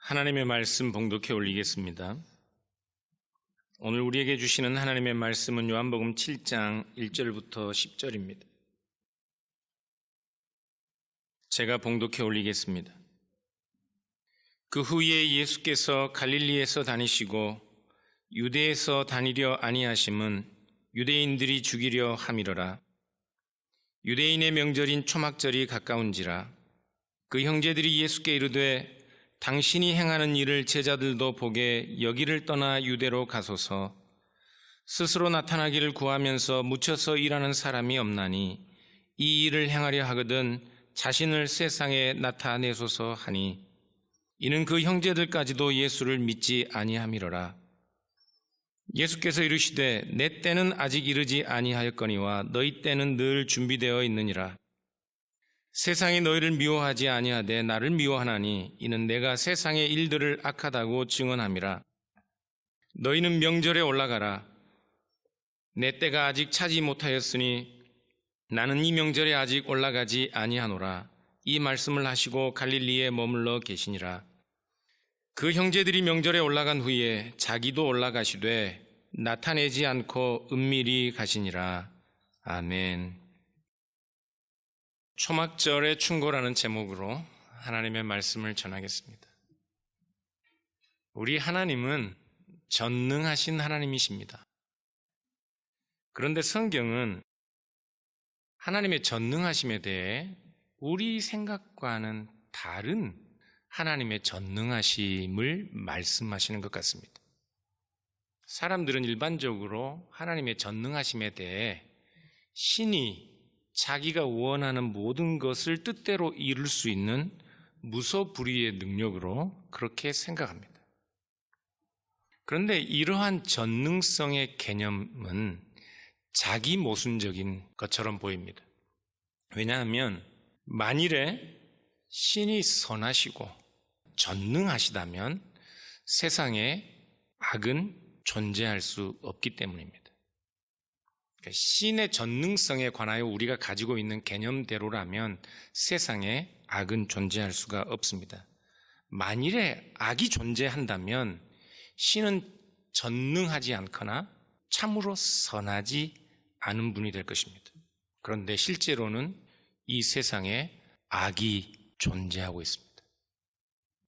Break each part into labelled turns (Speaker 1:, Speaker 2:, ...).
Speaker 1: 하나님의 말씀 봉독해 올리겠습니다. 오늘 우리에게 주시는 하나님의 말씀은 요한복음 7장 1절부터 10절입니다. 제가 봉독해 올리겠습니다. 그 후에 예수께서 갈릴리에서 다니시고 유대에서 다니려 아니하심은 유대인들이 죽이려 함이러라. 유대인의 명절인 초막절이 가까운지라. 그 형제들이 예수께 이르되 당신이 행하는 일을 제자들도 보게 여기를 떠나 유대로 가소서. 스스로 나타나기를 구하면서 묻혀서 일하는 사람이 없나니 이 일을 행하려 하거든 자신을 세상에 나타내소서 하니, 이는 그 형제들까지도 예수를 믿지 아니함이로라. 예수께서 이르시되 내 때는 아직 이르지 아니하였거니와 너희 때는 늘 준비되어 있느니라. 세상이 너희를 미워하지 아니하되 나를 미워하나니 이는 내가 세상의 일들을 악하다고 증언함이라. 너희는 명절에 올라가라. 내 때가 아직 차지 못하였으니 나는 이 명절에 아직 올라가지 아니하노라. 이 말씀을 하시고 갈릴리에 머물러 계시니라. 그 형제들이 명절에 올라간 후에 자기도 올라가시되 나타내지 않고 은밀히 가시니라. 아멘. 초막절의 충고라는 제목으로 하나님의 말씀을 전하겠습니다. 우리 하나님은 전능하신 하나님이십니다. 그런데 성경은 하나님의 전능하심에 대해 우리 생각과는 다른 하나님의 전능하심을 말씀하시는 것 같습니다. 사람들은 일반적으로 하나님의 전능하심에 대해 신이 자기가 원하는 모든 것을 뜻대로 이룰 수 있는 무소불위의 능력으로 그렇게 생각합니다. 그런데 이러한 전능성의 개념은 자기 모순적인 것처럼 보입니다. 왜냐하면 만일에 신이 선하시고 전능하시다면 세상에 악은 존재할 수 없기 때문입니다. 신의 전능성에 관하여 우리가 가지고 있는 개념대로라면 세상에 악은 존재할 수가 없습니다. 만일에 악이 존재한다면 신은 전능하지 않거나 참으로 선하지 않은 분이 될 것입니다. 그런데 실제로는 이 세상에 악이 존재하고 있습니다.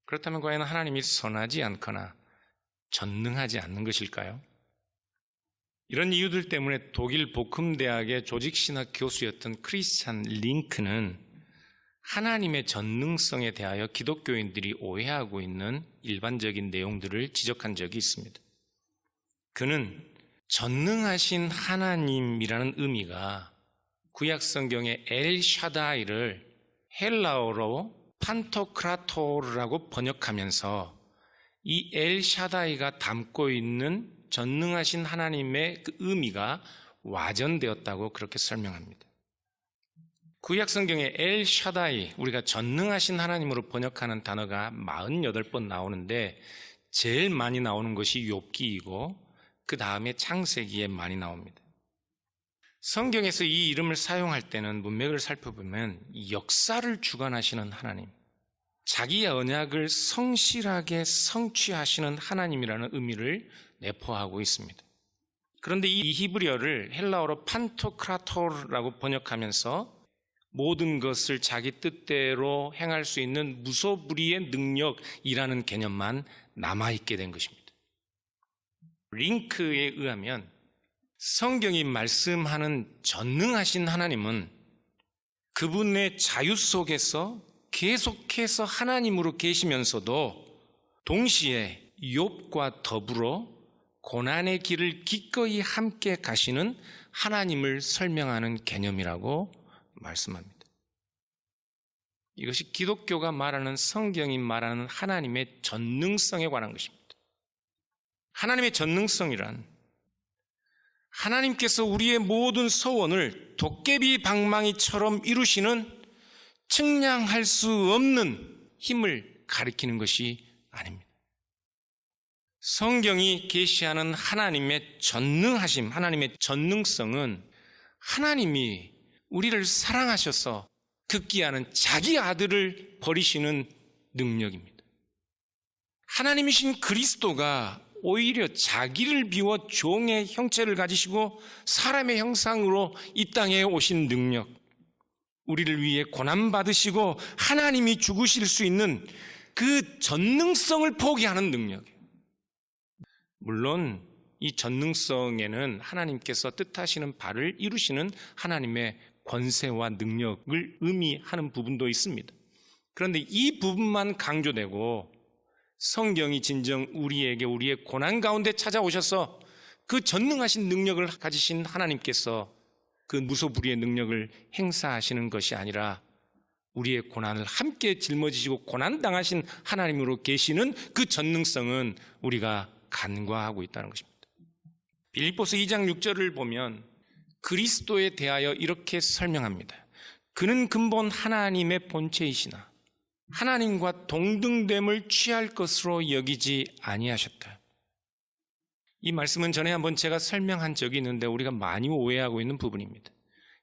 Speaker 1: 그렇다면 과연 하나님이 선하지 않거나 전능하지 않는 것일까요? 이런 이유들 때문에 독일 보쿰대학의 조직신학 교수였던 크리스찬 링크는 하나님의 전능성에 대하여 기독교인들이 오해하고 있는 일반적인 내용들을 지적한 적이 있습니다. 그는 전능하신 하나님이라는 의미가 구약 성경의 엘 샤다이를 헬라어로 판토크라토르라고 번역하면서 이 엘 샤다이가 담고 있는 전능하신 하나님의 그 의미가 와전되었다고 그렇게 설명합니다. 구약 성경에 엘 샤다이, 우리가 전능하신 하나님으로 번역하는 단어가 48번 나오는데 제일 많이 나오는 것이 욥기이고 그 다음에 창세기에 많이 나옵니다. 성경에서 이 이름을 사용할 때는 문맥을 살펴보면 역사를 주관하시는 하나님, 자기의 언약을 성실하게 성취하시는 하나님이라는 의미를 내포하고 있습니다. 그런데 이 히브리어를 헬라어로 판토크라토르라고 번역하면서 모든 것을 자기 뜻대로 행할 수 있는 무소불위의 능력이라는 개념만 남아있게 된 것입니다. 링크에 의하면 성경이 말씀하는 전능하신 하나님은 그분의 자유 속에서 계속해서 하나님으로 계시면서도 동시에 욥과 더불어 고난의 길을 기꺼이 함께 가시는 하나님을 설명하는 개념이라고 말씀합니다. 이것이 기독교가 말하는, 성경이 말하는 하나님의 전능성에 관한 것입니다. 하나님의 전능성이란 하나님께서 우리의 모든 소원을 도깨비 방망이처럼 이루시는 측량할 수 없는 힘을 가리키는 것이 아닙니다. 성경이 계시하는 하나님의 전능하심, 하나님의 전능성은 하나님이 우리를 사랑하셔서 극기하는 자기 아들을 버리시는 능력입니다. 하나님이신 그리스도가 오히려 자기를 비워 종의 형체를 가지시고 사람의 형상으로 이 땅에 오신 능력, 우리를 위해 고난받으시고 하나님이 죽으실 수 있는 그 전능성을 포기하는 능력이에요. 물론 이 전능성에는 하나님께서 뜻하시는 바를 이루시는 하나님의 권세와 능력을 의미하는 부분도 있습니다. 그런데 이 부분만 강조되고 성경이 진정 우리에게 우리의 고난 가운데 찾아오셔서 그 전능하신 능력을 가지신 하나님께서 그 무소불위의 능력을 행사하시는 것이 아니라 우리의 고난을 함께 짊어지시고 고난당하신 하나님으로 계시는 그 전능성은 우리가 간과하고 있다는 것입니다. 빌립보서 2장 6절을 보면 그리스도에 대하여 이렇게 설명합니다. 그는 근본 하나님의 본체이시나 하나님과 동등됨을 취할 것으로 여기지 아니하셨다. 이 말씀은 전에 한번 제가 설명한 적이 있는데 우리가 많이 오해하고 있는 부분입니다.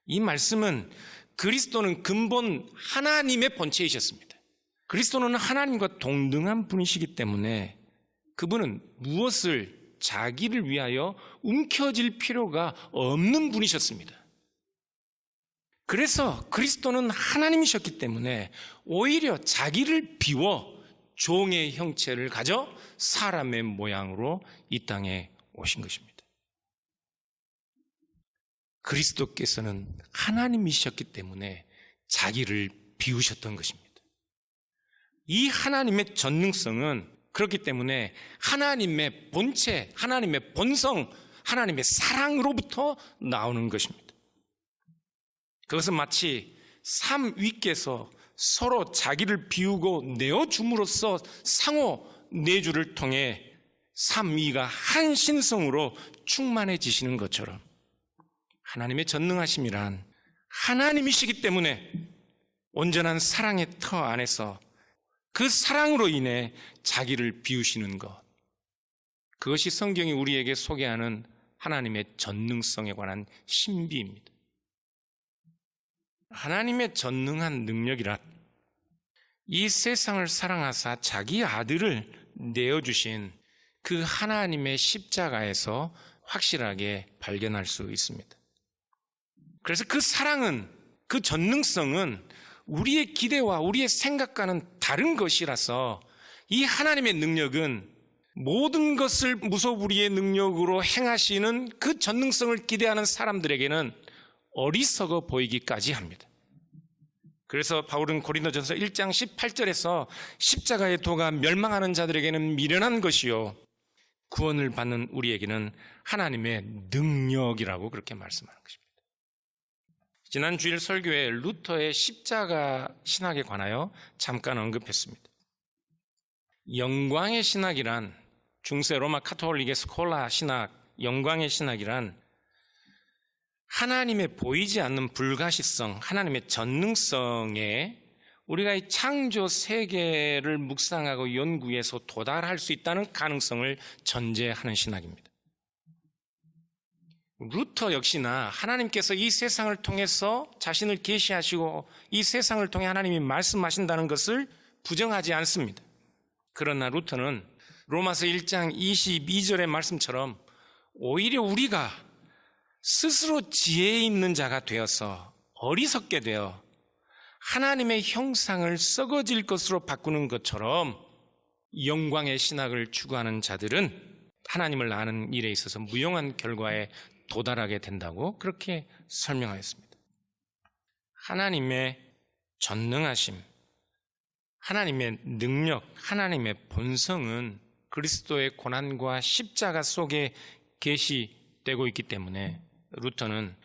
Speaker 1: 이 말씀은 그리스도는 근본 하나님의 본체이셨습니다. 그리스도는 하나님과 동등한 분이시기 때문에 그분은 무엇을 자기를 위하여 움켜쥘 필요가 없는 분이셨습니다. 그래서 그리스도는 하나님이셨기 때문에 오히려 자기를 비워 종의 형체를 가져 사람의 모양으로 이 땅에 오신 것입니다. 그리스도께서는 하나님이셨기 때문에 자기를 비우셨던 것입니다. 이 하나님의 전능성은 그렇기 때문에 하나님의 본체, 하나님의 본성, 하나님의 사랑으로부터 나오는 것입니다. 그것은 마치 삶 위께서 서로 자기를 비우고 내어줌으로써 상호 내주를 통해 삶 위가 한 신성으로 충만해지시는 것처럼 하나님의 전능하심이란 하나님이시기 때문에 온전한 사랑의 터 안에서 그 사랑으로 인해 자기를 비우시는 것, 그것이 성경이 우리에게 소개하는 하나님의 전능성에 관한 신비입니다. 하나님의 전능한 능력이란 이 세상을 사랑하사 자기 아들을 내어주신 그 하나님의 십자가에서 확실하게 발견할 수 있습니다. 그래서 그 사랑은, 그 전능성은 우리의 기대와 우리의 생각과는 다른 것이라서 이 하나님의 능력은 모든 것을 무소불위의 능력으로 행하시는 그 전능성을 기대하는 사람들에게는 어리석어 보이기까지 합니다. 그래서 바울은 고린도전서 1장 18절에서 십자가의 도가 멸망하는 자들에게는 미련한 것이요 구원을 받는 우리에게는 하나님의 능력이라고 그렇게 말씀하는 것입니다. 지난 주일 설교에 루터의 십자가 신학에 관하여 잠깐 언급했습니다. 영광의 신학이란, 중세 로마 카톨릭의 스콜라 신학, 영광의 신학이란 하나님의 보이지 않는 불가시성, 하나님의 전능성에 우리가 이 창조 세계를 묵상하고 연구해서 도달할 수 있다는 가능성을 전제하는 신학입니다. 루터 역시나 하나님께서 이 세상을 통해서 자신을 계시하시고 이 세상을 통해 하나님이 말씀하신다는 것을 부정하지 않습니다. 그러나 루터는 로마서 1장 22절의 말씀처럼 오히려 우리가 스스로 지혜 있는 자가 되어서 어리석게 되어 하나님의 형상을 썩어질 것으로 바꾸는 것처럼 영광의 신학을 추구하는 자들은 하나님을 아는 일에 있어서 무용한 결과에 도달하게 된다고 그렇게 설명하였습니다. 하나님의 전능하심, 하나님의 능력, 하나님의 본성은 그리스도의 고난과 십자가 속에 계시되고 있기 때문에 루터는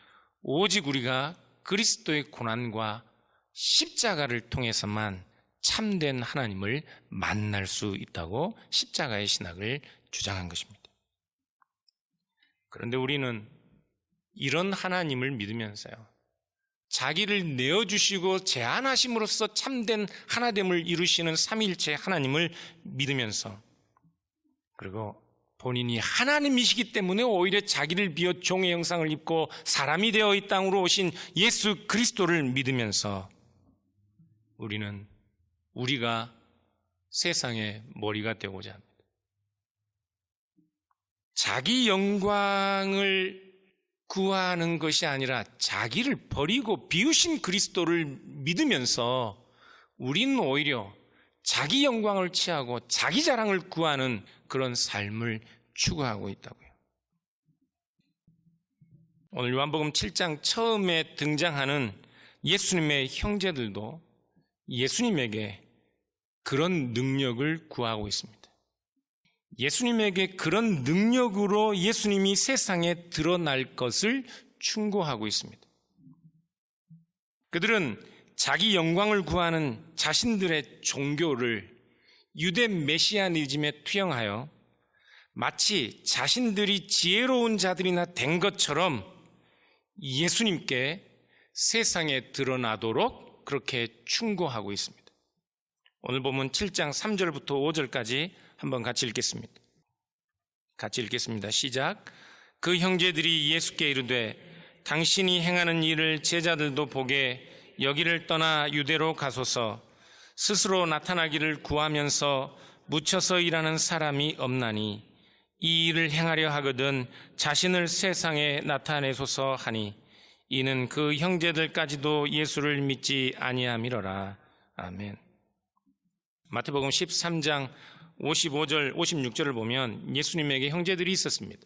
Speaker 1: 오직 우리가 그리스도의 고난과 십자가를 통해서만 참된 하나님을 만날 수 있다고 십자가의 신학을 주장한 것입니다. 그런데 우리는 이런 하나님을 믿으면서요, 자기를 내어주시고 제한하심으로써 참된 하나됨을 이루시는 삼위일체 하나님을 믿으면서, 그리고 본인이 하나님이시기 때문에 오히려 자기를 비워 종의 형상을 입고 사람이 되어 이 땅으로 오신 예수 그리스도를 믿으면서 우리가 세상의 머리가 되고자 합니다. 자기 영광을 구하는 것이 아니라 자기를 버리고 비우신 그리스도를 믿으면서 우리는 오히려 자기 영광을 취하고 자기 자랑을 구하는 그런 삶을 추구하고 있다고요. 오늘 요한복음 7장 처음에 등장하는 예수님의 형제들도 예수님에게 그런 능력을 구하고 있습니다. 예수님에게 그런 능력으로 예수님이 세상에 드러날 것을 충고하고 있습니다. 그들은 자기 영광을 구하는 자신들의 종교를 유대 메시아니즘에 투영하여 마치 자신들이 지혜로운 자들이나 된 것처럼 예수님께 세상에 드러나도록 그렇게 충고하고 있습니다. 오늘 보면 7장 3절부터 5절까지 한번 같이 읽겠습니다. 같이 읽겠습니다. 시작. 그 형제들이 예수께 이르되 당신이 행하는 일을 제자들도 보게 여기를 떠나 유대로 가소서. 스스로 나타나기를 구하면서 묻혀서 일하는 사람이 없나니 이 일을 행하려 하거든 자신을 세상에 나타내소서 하니 이는 그 형제들까지도 예수를 믿지 아니함이로라. 아멘. 마태복음 13장 55절, 56절을 보면 예수님에게 형제들이 있었습니다.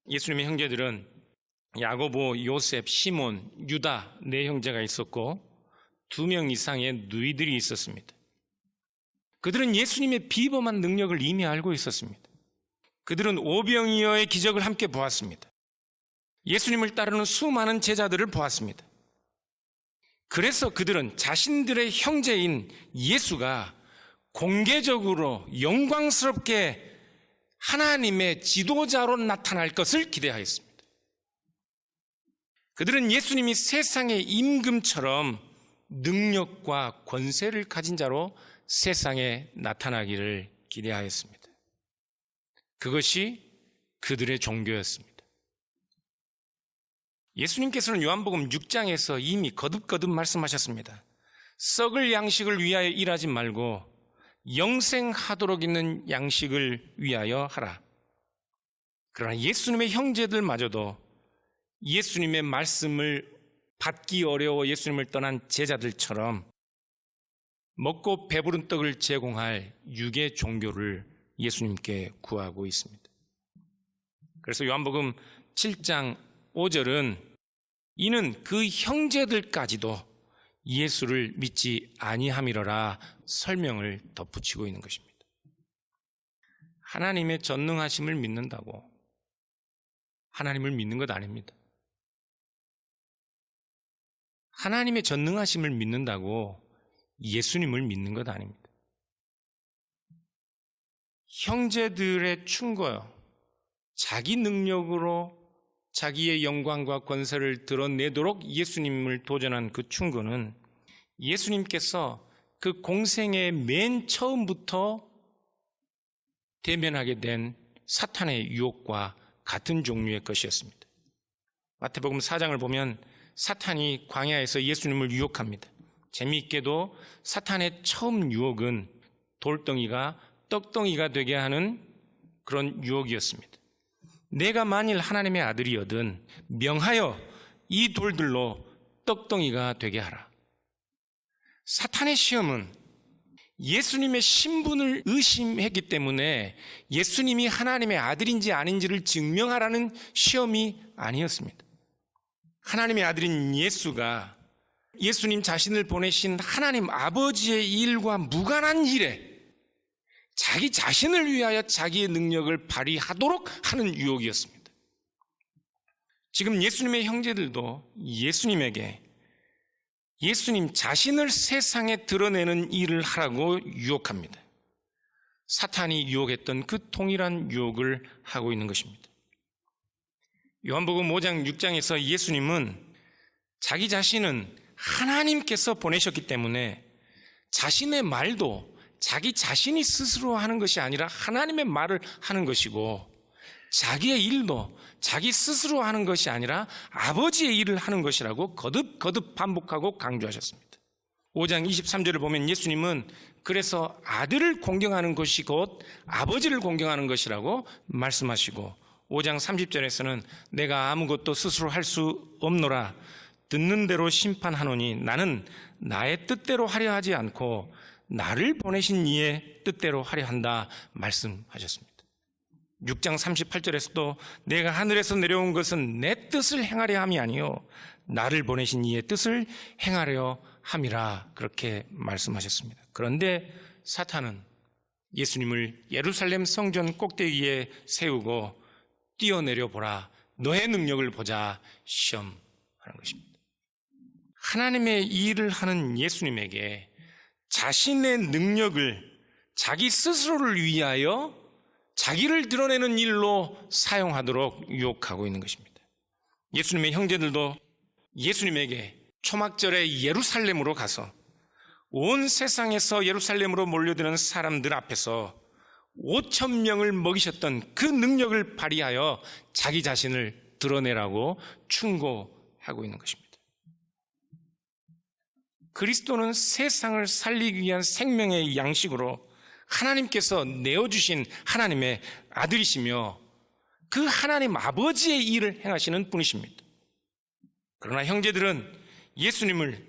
Speaker 1: 예수님의 형제들은 야고보, 요셉, 시몬, 유다 네 형제가 있었고 2명 이상의 누이들이 있었습니다. 그들은 예수님의 비범한 능력을 이미 알고 있었습니다. 그들은 오병이어의 기적을 함께 보았습니다. 예수님을 따르는 수많은 제자들을 보았습니다. 그래서 그들은 자신들의 형제인 예수가 공개적으로 영광스럽게 하나님의 지도자로 나타날 것을 기대하였습니다. 그들은 예수님이 세상의 임금처럼 능력과 권세를 가진 자로 세상에 나타나기를 기대하였습니다. 그것이 그들의 종교였습니다. 예수님께서는 요한복음 6장에서 이미 거듭거듭 말씀하셨습니다. 썩을 양식을 위하여 일하지 말고 영생하도록 있는 양식을 위하여 하라. 그러나 예수님의 형제들마저도 예수님의 말씀을 받기 어려워 예수님을 떠난 제자들처럼 먹고 배부른 떡을 제공할 육의 종교를 예수님께 구하고 있습니다. 그래서 요한복음 7장 5절은 이는 그 형제들까지도 예수를 믿지 아니함이로라 설명을 덧붙이고 있는 것입니다. 하나님의 전능하심을 믿는다고 하나님을 믿는 것 아닙니다. 하나님의 전능하심을 믿는다고 예수님을 믿는 것 아닙니다. 형제들의 충고요, 자기 능력으로 자기의 영광과 권세를 드러내도록 예수님을 도전한 그 충고는 예수님께서 그 공생의 맨 처음부터 대면하게 된 사탄의 유혹과 같은 종류의 것이었습니다. 마태복음 4장을 보면 사탄이 광야에서 예수님을 유혹합니다. 재미있게도 사탄의 처음 유혹은 돌덩이가 떡덩이가 되게 하는 그런 유혹이었습니다. 내가 만일 하나님의 아들이거든 명하여 이 돌들로 떡덩이가 되게 하라. 사탄의 시험은 예수님의 신분을 의심했기 때문에 예수님이 하나님의 아들인지 아닌지를 증명하라는 시험이 아니었습니다. 하나님의 아들인 예수가 예수님 자신을 보내신 하나님 아버지의 일과 무관한 일에 자기 자신을 위하여 자기의 능력을 발휘하도록 하는 유혹이었습니다. 지금 예수님의 형제들도 예수님에게 예수님 자신을 세상에 드러내는 일을 하라고 유혹합니다. 사탄이 유혹했던 그 동일한 유혹을 하고 있는 것입니다. 요한복음 5장 6장에서 예수님은 자기 자신은 하나님께서 보내셨기 때문에 자신의 말도 자기 자신이 스스로 하는 것이 아니라 하나님의 말을 하는 것이고 자기의 일도 자기 스스로 하는 것이 아니라 아버지의 일을 하는 것이라고 거듭거듭 반복하고 강조하셨습니다. 5장 23절을 보면 예수님은 그래서 아들을 공경하는 것이 곧 아버지를 공경하는 것이라고 말씀하시고, 5장 30절에서는 내가 아무것도 스스로 할 수 없노라, 듣는 대로 심판하노니 나는 나의 뜻대로 하려 하지 않고 나를 보내신 이의 뜻대로 하려 한다 말씀하셨습니다. 6장 38절에서도 내가 하늘에서 내려온 것은 내 뜻을 행하려 함이 아니요 나를 보내신 이의 뜻을 행하려 함이라, 그렇게 말씀하셨습니다. 그런데 사탄은 예수님을 예루살렘 성전 꼭대기에 세우고 뛰어내려 보라, 너의 능력을 보자 시험하는 것입니다. 하나님의 일을 하는 예수님에게 자신의 능력을 자기 스스로를 위하여 자기를 드러내는 일로 사용하도록 유혹하고 있는 것입니다. 예수님의 형제들도 예수님에게 초막절에 예루살렘으로 가서 온 세상에서 예루살렘으로 몰려드는 사람들 앞에서 5,000명을 먹이셨던 그 능력을 발휘하여 자기 자신을 드러내라고 충고하고 있는 것입니다. 그리스도는 세상을 살리기 위한 생명의 양식으로 하나님께서 내어주신 하나님의 아들이시며 그 하나님 아버지의 일을 행하시는 분이십니다. 그러나 형제들은 예수님을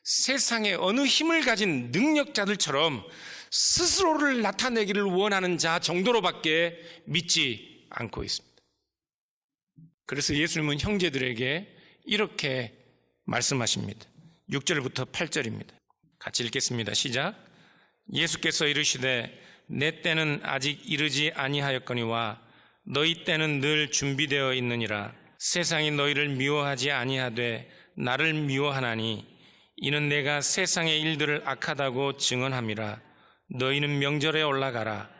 Speaker 1: 세상의 어느 힘을 가진 능력자들처럼 스스로를 나타내기를 원하는 자 정도로밖에 믿지 않고 있습니다. 그래서 예수님은 형제들에게 이렇게 말씀하십니다. 6절부터 8절입니다. 같이 읽겠습니다. 시작. 예수께서 이르시되 내 때는 아직 이르지 아니하였거니와 너희 때는 늘 준비되어 있느니라. 세상이 너희를 미워하지 아니하되 나를 미워하나니 이는 내가 세상의 일들을 악하다고 증언함이라. 너희는 명절에 올라가라.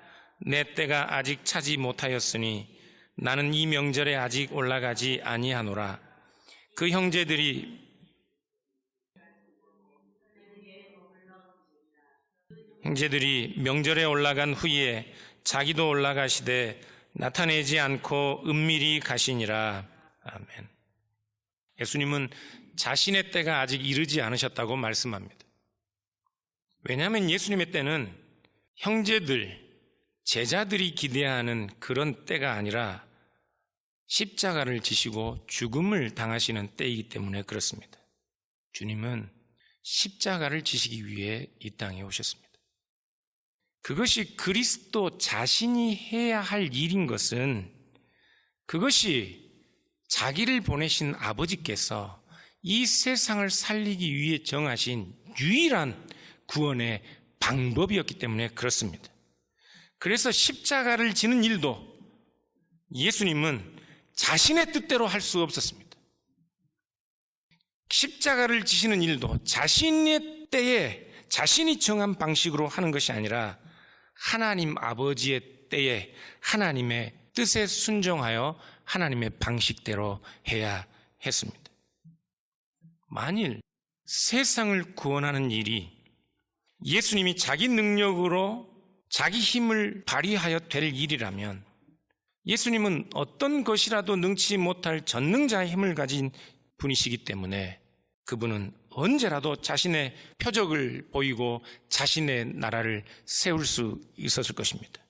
Speaker 1: 내 때가 아직 차지 못하였으니 나는 이 명절에 아직 올라가지 아니하노라. 그 형제들이 명절에 올라간 후에 자기도 올라가시되 나타내지 않고 은밀히 가시니라. 아멘. 예수님은 자신의 때가 아직 이르지 않으셨다고 말씀합니다. 왜냐하면 예수님의 때는 형제들, 제자들이 기대하는 그런 때가 아니라 십자가를 지시고 죽음을 당하시는 때이기 때문에 그렇습니다. 주님은 십자가를 지시기 위해 이 땅에 오셨습니다. 그것이 그리스도 자신이 해야 할 일인 것은 그것이 자기를 보내신 아버지께서 이 세상을 살리기 위해 정하신 유일한 구원의 방법이었기 때문에 그렇습니다. 그래서 십자가를 지는 일도 예수님은 자신의 뜻대로 할 수 없었습니다. 십자가를 지시는 일도 자신의 때에 자신이 정한 방식으로 하는 것이 아니라 하나님 아버지의 때에 하나님의 뜻에 순종하여 하나님의 방식대로 해야 했습니다. 만일 세상을 구원하는 일이 예수님이 자기 능력으로 자기 힘을 발휘하여 될 일이라면 예수님은 어떤 것이라도 능치 못할 전능자의 힘을 가진 분이시기 때문에 그분은 언제라도 자신의 표적을 보이고 자신의 나라를 세울 수 있었을 것입니다.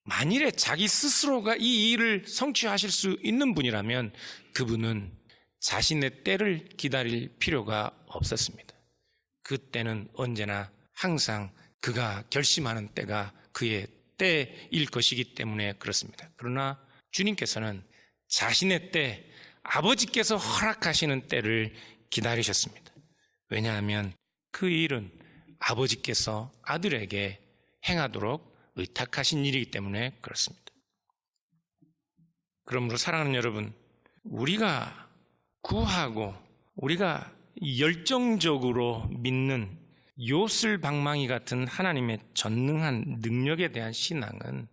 Speaker 1: 만일에 자기 스스로가 이 일을 성취하실 수 있는 분이라면 그분은 자신의 때를 기다릴 필요가 없었습니다. 그 때는 언제나 항상 그가 결심하는 때가 그의 때일 것이기 때문에 그렇습니다. 그러나 주님께서는 자신의 때, 아버지께서 허락하시는 때를 기다리셨습니다. 왜냐하면 그 일은 아버지께서 아들에게 행하도록 의탁하신 일이기 때문에 그렇습니다. 그러므로 사랑하는 여러분, 우리가 구하고 우리가 열정적으로 믿는 요술방망이 같은 하나님의 전능한 능력에 대한 신앙은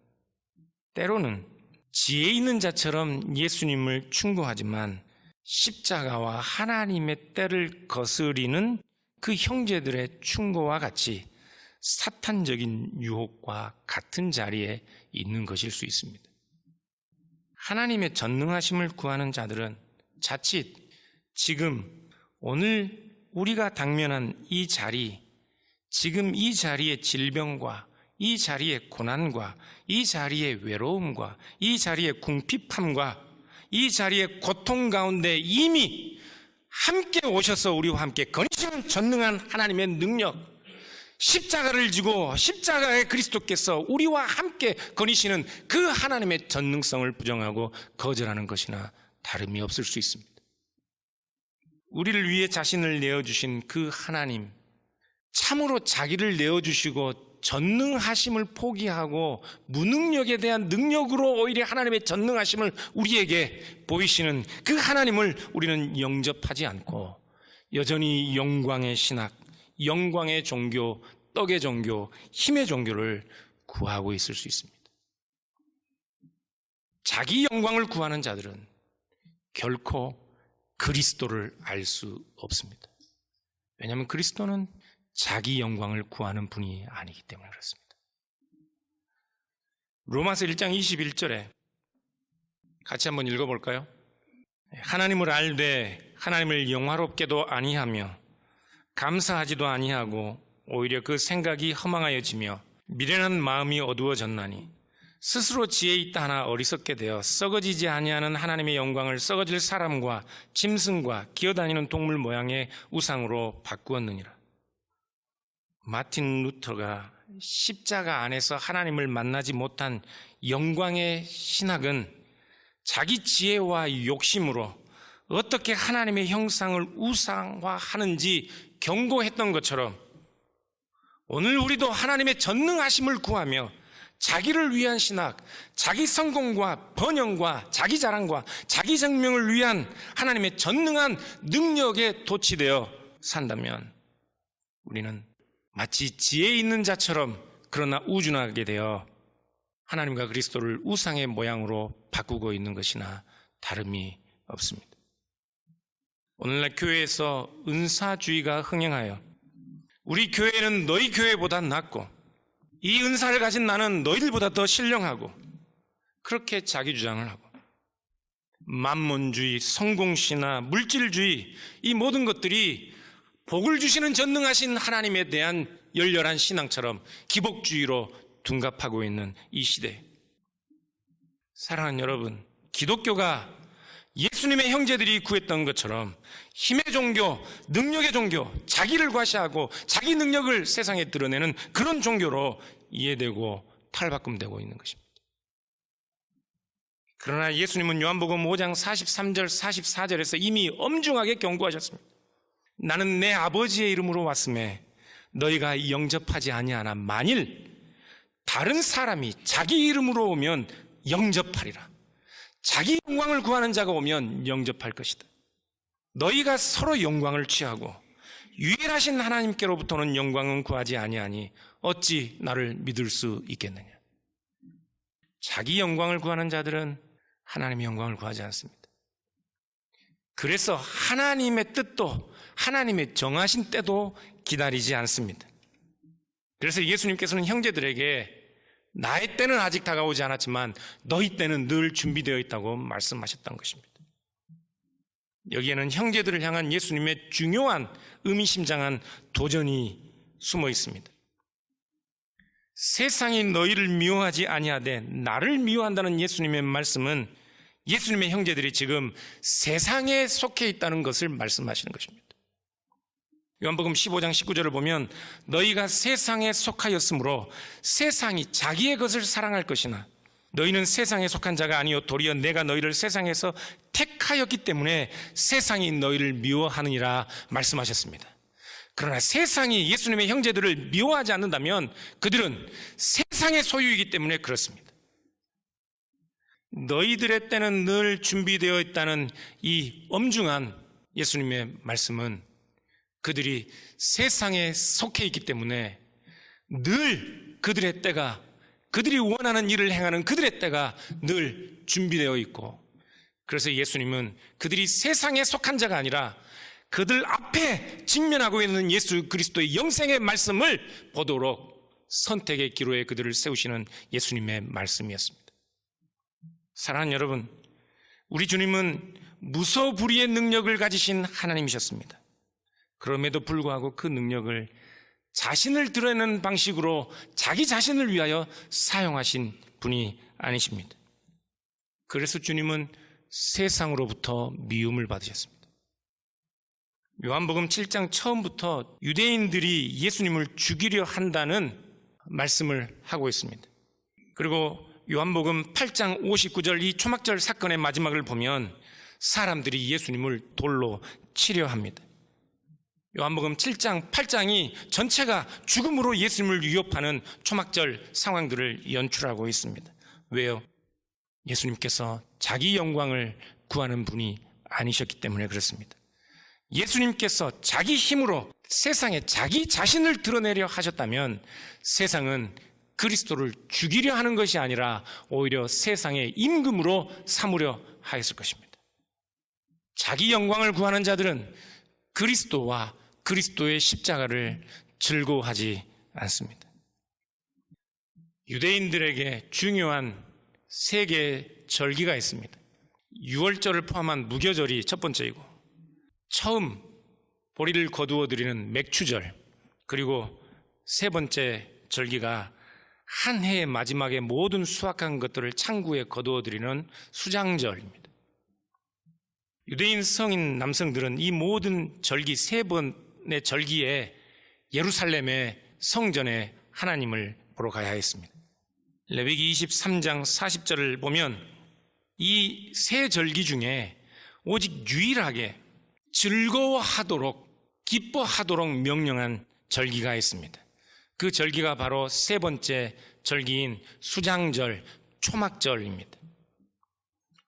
Speaker 1: 때로는 지혜 있는 자처럼 예수님을 충고하지만 십자가와 하나님의 때를 거스리는 그 형제들의 충고와 같이 사탄적인 유혹과 같은 자리에 있는 것일 수 있습니다. 하나님의 전능하심을 구하는 자들은 자칫 지금 오늘 우리가 당면한 이 자리, 지금 이 자리의 질병과 이 자리의 고난과 이 자리의 외로움과 이 자리의 궁핍함과 이 자리의 고통 가운데 이미 함께 오셔서 우리와 함께 거니시는 전능한 하나님의 능력, 십자가를 지고 십자가의 그리스도께서 우리와 함께 거니시는 그 하나님의 전능성을 부정하고 거절하는 것이나 다름이 없을 수 있습니다. 우리를 위해 자신을 내어주신 그 하나님, 참으로 자기를 내어주시고 전능하심을 포기하고 무능력에 대한 능력으로 오히려 하나님의 전능하심을 우리에게 보이시는 그 하나님을 우리는 영접하지 않고 여전히 영광의 신학, 영광의 종교, 떡의 종교, 힘의 종교를 구하고 있을 수 있습니다. 자기 영광을 구하는 자들은 결코 그리스도를 알 수 없습니다. 왜냐하면 그리스도는 자기 영광을 구하는 분이 아니기 때문에 그렇습니다. 로마서 1장 21절에 같이 한번 읽어볼까요? 하나님을 알되 하나님을 영화롭게도 아니하며 감사하지도 아니하고 오히려 그 생각이 허망하여지며 미련한 마음이 어두워졌나니 스스로 지혜 있다 하나 어리석게 되어 썩어지지 아니하는 하나님의 영광을 썩어질 사람과 짐승과 기어다니는 동물 모양의 우상으로 바꾸었느니라. 마틴 루터가 십자가 안에서 하나님을 만나지 못한 영광의 신학은 자기 지혜와 욕심으로 어떻게 하나님의 형상을 우상화하는지 경고했던 것처럼 오늘 우리도 하나님의 전능하심을 구하며 자기를 위한 신학, 자기 성공과 번영과 자기 자랑과 자기 증명을 위한 하나님의 전능한 능력에 도취되어 산다면 우리는 마치 지혜 있는 자처럼 그러나 우준하게 되어 하나님과 그리스도를 우상의 모양으로 바꾸고 있는 것이나 다름이 없습니다. 오늘날 교회에서 은사주의가 흥행하여 우리 교회는 너희 교회보다 낫고 이 은사를 가진 나는 너희들보다 더 신령하고 그렇게 자기 주장을 하고 만몬주의, 성공신화, 물질주의 이 모든 것들이 복을 주시는 전능하신 하나님에 대한 열렬한 신앙처럼 기복주의로 둔갑하고 있는 이 시대. 사랑하는 여러분, 기독교가 예수님의 형제들이 구했던 것처럼 힘의 종교, 능력의 종교, 자기를 과시하고 자기 능력을 세상에 드러내는 그런 종교로 이해되고 탈바꿈되고 있는 것입니다. 그러나 예수님은 요한복음 5장 43절, 44절에서 이미 엄중하게 경고하셨습니다. 나는 내 아버지의 이름으로 왔음에 너희가 영접하지 아니하나 만일 다른 사람이 자기 이름으로 오면 영접하리라. 자기 영광을 구하는 자가 오면 영접할 것이다. 너희가 서로 영광을 취하고 유일하신 하나님께로부터는 영광은 구하지 아니하니 어찌 나를 믿을 수 있겠느냐. 자기 영광을 구하는 자들은 하나님의 영광을 구하지 않습니다. 그래서 하나님의 뜻도 하나님의 정하신 때도 기다리지 않습니다. 그래서 예수님께서는 형제들에게 나의 때는 아직 다가오지 않았지만 너희 때는 늘 준비되어 있다고 말씀하셨던 것입니다. 여기에는 형제들을 향한 예수님의 중요한 의미심장한 도전이 숨어 있습니다. 세상이 너희를 미워하지 아니하되 나를 미워한다는 예수님의 말씀은 예수님의 형제들이 지금 세상에 속해 있다는 것을 말씀하시는 것입니다. 요한복음 15장 19절을 보면 너희가 세상에 속하였으므로 세상이 자기의 것을 사랑할 것이나 너희는 세상에 속한 자가 아니요 도리어 내가 너희를 세상에서 택하였기 때문에 세상이 너희를 미워하느니라 말씀하셨습니다. 그러나 세상이 예수님의 형제들을 미워하지 않는다면 그들은 세상의 소유이기 때문에 그렇습니다. 너희들의 때는 늘 준비되어 있다는 이 엄중한 예수님의 말씀은 그들이 세상에 속해 있기 때문에 늘 그들의 때가, 그들이 원하는 일을 행하는 그들의 때가 늘 준비되어 있고, 그래서 예수님은 그들이 세상에 속한 자가 아니라 그들 앞에 직면하고 있는 예수 그리스도의 영생의 말씀을 보도록 선택의 기로에 그들을 세우시는 예수님의 말씀이었습니다. 사랑하는 여러분, 우리 주님은 무소불위의 능력을 가지신 하나님이셨습니다. 그럼에도 불구하고 그 능력을 자신을 드러내는 방식으로 자기 자신을 위하여 사용하신 분이 아니십니다. 그래서 주님은 세상으로부터 미움을 받으셨습니다. 요한복음 7장 처음부터 유대인들이 예수님을 죽이려 한다는 말씀을 하고 있습니다. 그리고 요한복음 8장 59절 이 초막절 사건의 마지막을 보면 사람들이 예수님을 돌로 치려 합니다. 요한복음 7장 8장이 전체가 죽음으로 예수님을 위협하는 초막절 상황들을 연출하고 있습니다. 왜요? 예수님께서 자기 영광을 구하는 분이 아니셨기 때문에 그렇습니다. 예수님께서 자기 힘으로 세상에 자기 자신을 드러내려 하셨다면 세상은 그리스도를 죽이려 하는 것이 아니라 오히려 세상의 임금으로 삼으려 하였을 것입니다. 자기 영광을 구하는 자들은 그리스도와 그리스도의 십자가를 즐거워하지 않습니다. 유대인들에게 중요한 세 개의 절기가 있습니다. 유월절을 포함한 무교절이 첫 번째이고, 처음 보리를 거두어 드리는 맥추절, 그리고 세 번째 절기가 한 해의 마지막에 모든 수확한 것들을 창고에 거두어 드리는 수장절입니다. 유대인 성인 남성들은 이 모든 절기 세 번의 절기에 예루살렘의 성전에 하나님을 보러 가야 했습니다. 레위기 23장 40절을 보면 이 세 절기 중에 오직 유일하게 즐거워하도록 기뻐하도록 명령한 절기가 있습니다. 그 절기가 바로 세 번째 절기인 수장절, 초막절입니다.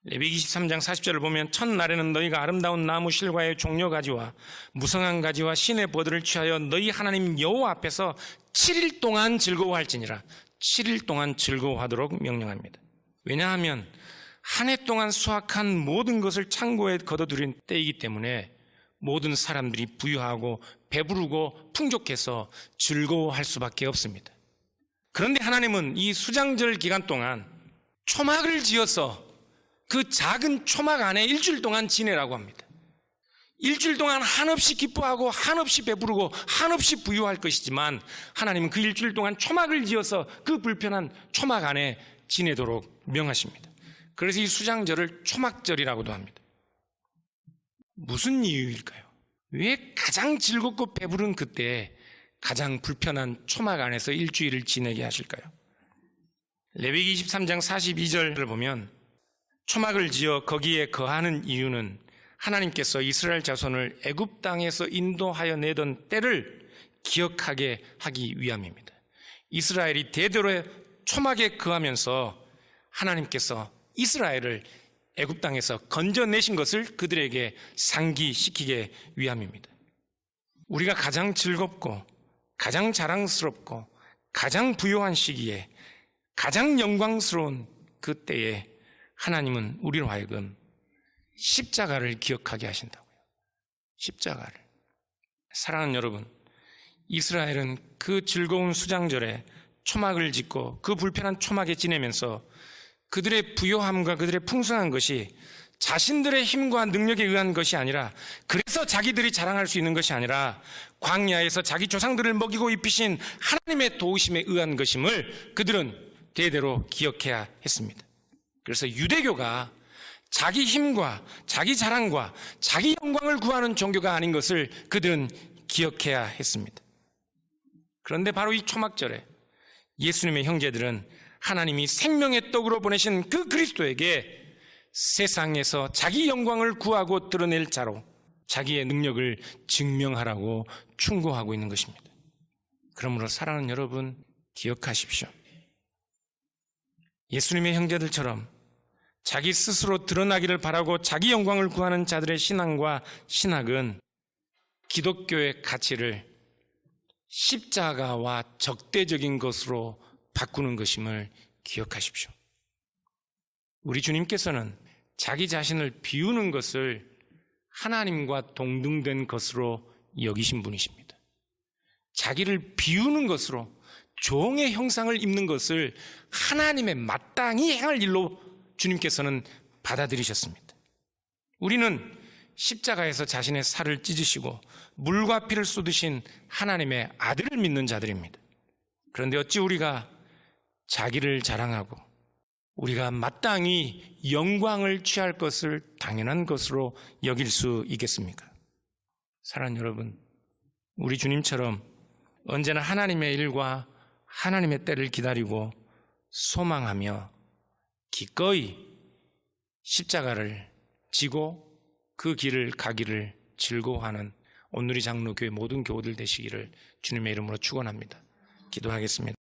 Speaker 1: 레위기 23장 40절을 보면 첫날에는 너희가 아름다운 나무 실과의 종려 가지와 무성한 가지와 신의 버들을 취하여 너희 하나님 여호와 앞에서 7일 동안 즐거워할지니라. 7일 동안 즐거워하도록 명령합니다. 왜냐하면 한 해 동안 수확한 모든 것을 창고에 거둬들인 때이기 때문에 모든 사람들이 부유하고 배부르고 풍족해서 즐거워할 수밖에 없습니다. 그런데 하나님은 이 수장절 기간 동안 초막을 지어서 그 작은 초막 안에 일주일 동안 지내라고 합니다. 일주일 동안 한없이 기뻐하고 한없이 배부르고 한없이 부유할 것이지만 하나님은 그 일주일 동안 초막을 지어서 그 불편한 초막 안에 지내도록 명하십니다. 그래서 이 수장절을 초막절이라고도 합니다. 무슨 이유일까요? 왜 가장 즐겁고 배부른 그때 가장 불편한 초막 안에서 일주일을 지내게 하실까요? 레위기 23장 42절을 보면 초막을 지어 거기에 거하는 이유는 하나님께서 이스라엘 자손을 애굽 땅에서 인도하여 내던 때를 기억하게 하기 위함입니다. 이스라엘이 대대로 초막에 거하면서 하나님께서 이스라엘을 애굽 땅에서 건져내신 것을 그들에게 상기시키게 위함입니다. 우리가 가장 즐겁고 가장 자랑스럽고 가장 부요한 시기에 가장 영광스러운 그때에 하나님은 우리로 하여금 십자가를 기억하게 하신다고요. 십자가를. 사랑하는 여러분, 이스라엘은 그 즐거운 수장절에 초막을 짓고 그 불편한 초막에 지내면서 그들의 부요함과 그들의 풍성한 것이 자신들의 힘과 능력에 의한 것이 아니라, 그래서 자기들이 자랑할 수 있는 것이 아니라 광야에서 자기 조상들을 먹이고 입히신 하나님의 도우심에 의한 것임을 그들은 대대로 기억해야 했습니다. 그래서 유대교가 자기 힘과 자기 자랑과 자기 영광을 구하는 종교가 아닌 것을 그들은 기억해야 했습니다. 그런데 바로 이 초막절에 예수님의 형제들은 하나님이 생명의 떡으로 보내신 그 그리스도에게 세상에서 자기 영광을 구하고 드러낼 자로 자기의 능력을 증명하라고 충고하고 있는 것입니다. 그러므로 사랑하는 여러분, 기억하십시오. 예수님의 형제들처럼 자기 스스로 드러나기를 바라고 자기 영광을 구하는 자들의 신앙과 신학은 기독교의 가치를 십자가와 적대적인 것으로 바꾸는 것임을 기억하십시오. 우리 주님께서는 자기 자신을 비우는 것을 하나님과 동등된 것으로 여기신 분이십니다. 자기를 비우는 것으로 종의 형상을 입는 것을 하나님의 마땅히 행할 일로 주님께서는 받아들이셨습니다. 우리는 십자가에서 자신의 살을 찢으시고 물과 피를 쏟으신 하나님의 아들을 믿는 자들입니다. 그런데 어찌 우리가 자기를 자랑하고 우리가 마땅히 영광을 취할 것을 당연한 것으로 여길 수 있겠습니까? 사랑하는 여러분, 우리 주님처럼 언제나 하나님의 일과 하나님의 때를 기다리고 소망하며 기꺼이 십자가를 지고 그 길을 가기를 즐거워하는 온누리 장로교회 모든 교우들 되시기를 주님의 이름으로 축원합니다. 기도하겠습니다.